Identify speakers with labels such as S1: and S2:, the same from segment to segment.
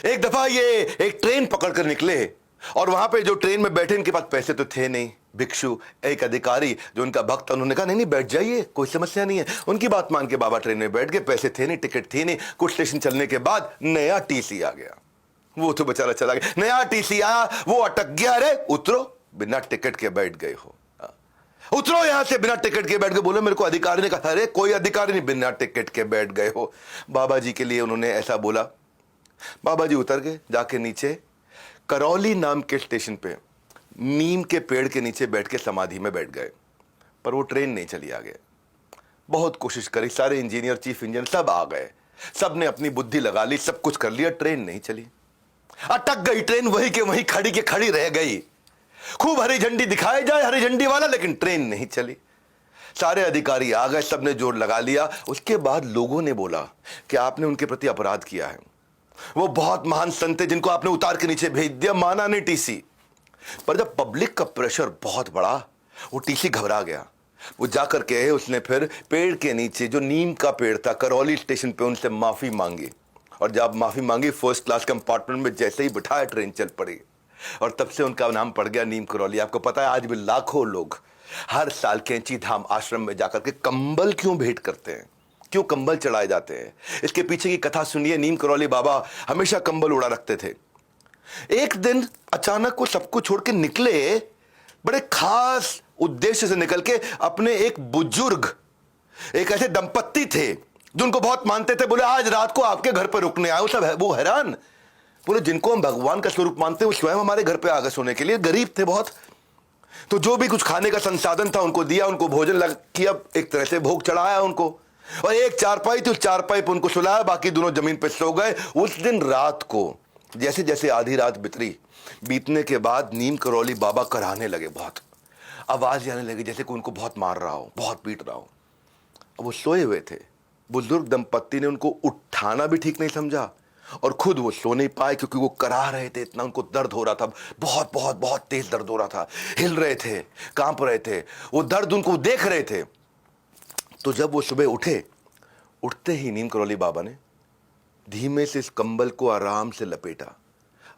S1: एक दफा ये एक ट्रेन पकड़कर निकले और वहां पे जो ट्रेन में बैठे इनके पास पैसे तो थे नहीं। भिक्षु एक अधिकारी जो उनका भक्त, उन्होंने कहा नहीं नहीं बैठ जाइए, कोई समस्या नहीं है। उनकी बात मान के बाबा ट्रेन में बैठ गए। पैसे थे नहीं, टिकट थी नहीं। कुछ स्टेशन चलने के बाद नया टीसी आ गया। वो तो बेचारा चला गया। नया टीसी आया, वो अटक गया। अरे उतरो, बिना टिकट के बैठ गए हो, उतरो यहां से। बिना टिकट के बैठ गए। बोले मेरे को अधिकारी ने कहा। अरे कोई अधिकारी नहीं, बिना टिकट के बैठ गए हो। बाबा जी के लिए उन्होंने ऐसा बोला। बाबा जी उतर गए, जाके नीचे करौली नाम के स्टेशन पे नीम के पेड़ के नीचे बैठ के समाधि में बैठ गए। पर वो ट्रेन नहीं चली आगे। बहुत कोशिश करी, सारे इंजीनियर, चीफ इंजीनियर सब आ गए, सब ने अपनी बुद्धि लगा ली, सब कुछ कर लिया, ट्रेन नहीं चली। अटक गई ट्रेन, वहीं के वहीं खड़ी के खड़ी रह गई। खूब हरी झंडी दिखाई जाए, हरी झंडी वाला, लेकिन ट्रेन नहीं चली। सारे अधिकारी आ गए, सबने जोर लगा लिया। उसके बाद लोगों ने बोला कि आपने उनके प्रति अपराध किया है। वो बहुत महान संत थे जिनको आपने उतार के नीचे भेज दिया। माना नहीं टीसी। पर जब पब्लिक का प्रेशर बहुत बड़ा, वो टीसी घबरा गया। वो जाकर के उसने फिर पेड़ के नीचे, जो नीम का पेड़ था, करौली स्टेशन पे उनसे माफी मांगी। और जब माफी मांगी, फर्स्ट क्लास कंपार्टमेंट में जैसे ही बिठाया, ट्रेन चल पड़ी। और तब से उनका नाम पड़ गया नीम करौली। आपको पता है आज भी लाखों लोग हर साल कैंची धाम आश्रम में जाकर के कंबल क्यों भेंट करते हैं, क्यों कंबल चढ़ाए जाते हैं? इसके पीछे की कथा सुनिए। नीम करौली बाबा हमेशा कंबल उड़ा रखते थे। एक दिन अचानक वो सबको छोड़ के निकले, बड़े खास उद्देश्य से निकल के। अपने एक बुजुर्ग, एक ऐसे दंपत्ति थे जो उनको बहुत मानते थे। बोले आज रात को आपके घर पर रुकने आए। वो हैरान। बोले जिनको हम भगवान का स्वरूप मानते हैं, वो स्वयं हमारे घर पे आ गए सोने के लिए। गरीब थे बहुत, तो जो भी कुछ खाने का संसाधन था उनको दिया, उनको भोजन लग किया, एक तरह से भोग चढ़ाया उनको। और एक चारपाई थी, उस चारपाई पर उनको सुलाया, बाकी दोनों जमीन पर सो गए। उस दिन रात को जैसे जैसे आधी रात बीतने के बाद नीम करौली बाबा कराहने लगे। बहुत आवाज आने लगी, जैसे कि उनको बहुत मार रहा हो, बहुत पीट रहा हो। वो सोए हुए थे। बुजुर्ग दंपत्ति ने उनको उठाना भी ठीक नहीं समझा और खुद वो सो नहीं पाए, क्योंकि वो करा रहे थे। इतना उनको दर्द हो रहा था, बहुत बहुत बहुत तेज दर्द हो रहा था। हिल रहे थे, कांप रहे थे, वो दर्द उनको देख रहे थे। तो जब वो सुबह उठे, उठते ही नीम करौली बाबा ने धीमे से इस कंबल को आराम से लपेटा।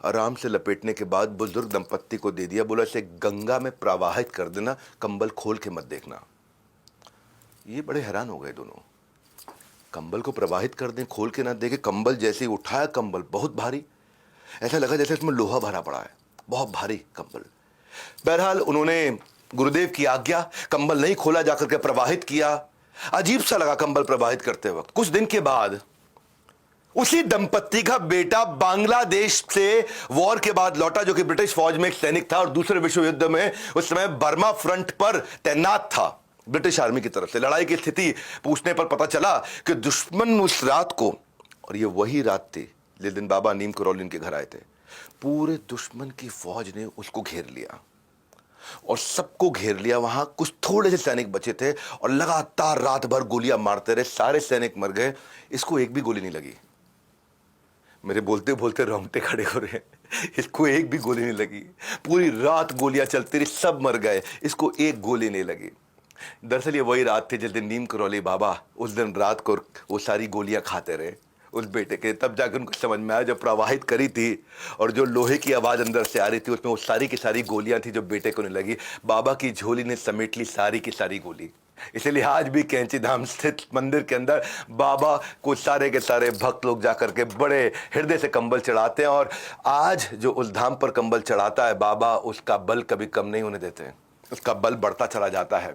S1: आराम से लपेटने के बाद बुजुर्ग दंपत्ति को दे दिया। बोला इसे गंगा में प्रवाहित कर देना, कंबल खोल के मत देखना। ये बड़े हैरान हो गए दोनों। कंबल को प्रवाहित कर दें, खोल के ना देखे। कंबल जैसे ही उठाया, कंबल बहुत भारी, ऐसा लगा जैसे इसमें लोहा भरा पड़ा है, बहुत भारी कंबल। बहरहाल उन्होंने गुरुदेव की आज्ञा, कंबल नहीं खोला, जाकर के प्रवाहित किया। अजीब सा लगा कंबल प्रवाहित करते वक्त। कुछ दिन के बाद उसी दंपत्ति का बेटा बांग्लादेश से वॉर के बाद लौटा, जो कि ब्रिटिश फौज में एक सैनिक था और दूसरे विश्व युद्ध में उस समय बर्मा फ्रंट पर तैनात था ब्रिटिश आर्मी की तरफ से। लड़ाई की स्थिति पूछने पर पता चला कि दुश्मन उस रात को, और ये वही रात थी जिस दिन बाबा नीम करौली उनके घर आए थे, पूरे दुश्मन की फौज ने उसको घेर लिया और सबको घेर लिया। वहां कुछ थोड़े से सैनिक बचे थे और लगातार रात भर गोलियां मारते रहे। सारे सैनिक मर गए, इसको एक भी गोली नहीं लगी। मेरे बोलते बोलते रोंगटे खड़े हो रहे हैं। इसको एक भी गोली नहीं लगी। पूरी रात गोलियां चलती रही, सब मर गए, इसको एक गोली नहीं लगी। दरअसल ये वही रात थी जिस दिन नीम करौली बाबा उस दिन रात को वो सारी गोलियां खाते रहे उस बेटे के। तब जाकर उनको समझ में आया, जब प्रवाहित करी थी और जो लोहे की आवाज अंदर से आ रही थी, उसमें वो सारी की सारी गोलियां थी जो बेटे को नहीं लगी। बाबा की झोली ने समेट ली सारी की सारी गोली। इसलिए आज भी कैंची धाम स्थित मंदिर के अंदर बाबा को सारे के सारे भक्त लोग जाकर के बड़े हृदय से कंबल चढ़ाते हैं। और आज जो उस धाम पर कंबल चढ़ाता है बाबा, उसका बल कभी कम नहीं होने देते, उसका बल बढ़ता चला जाता है।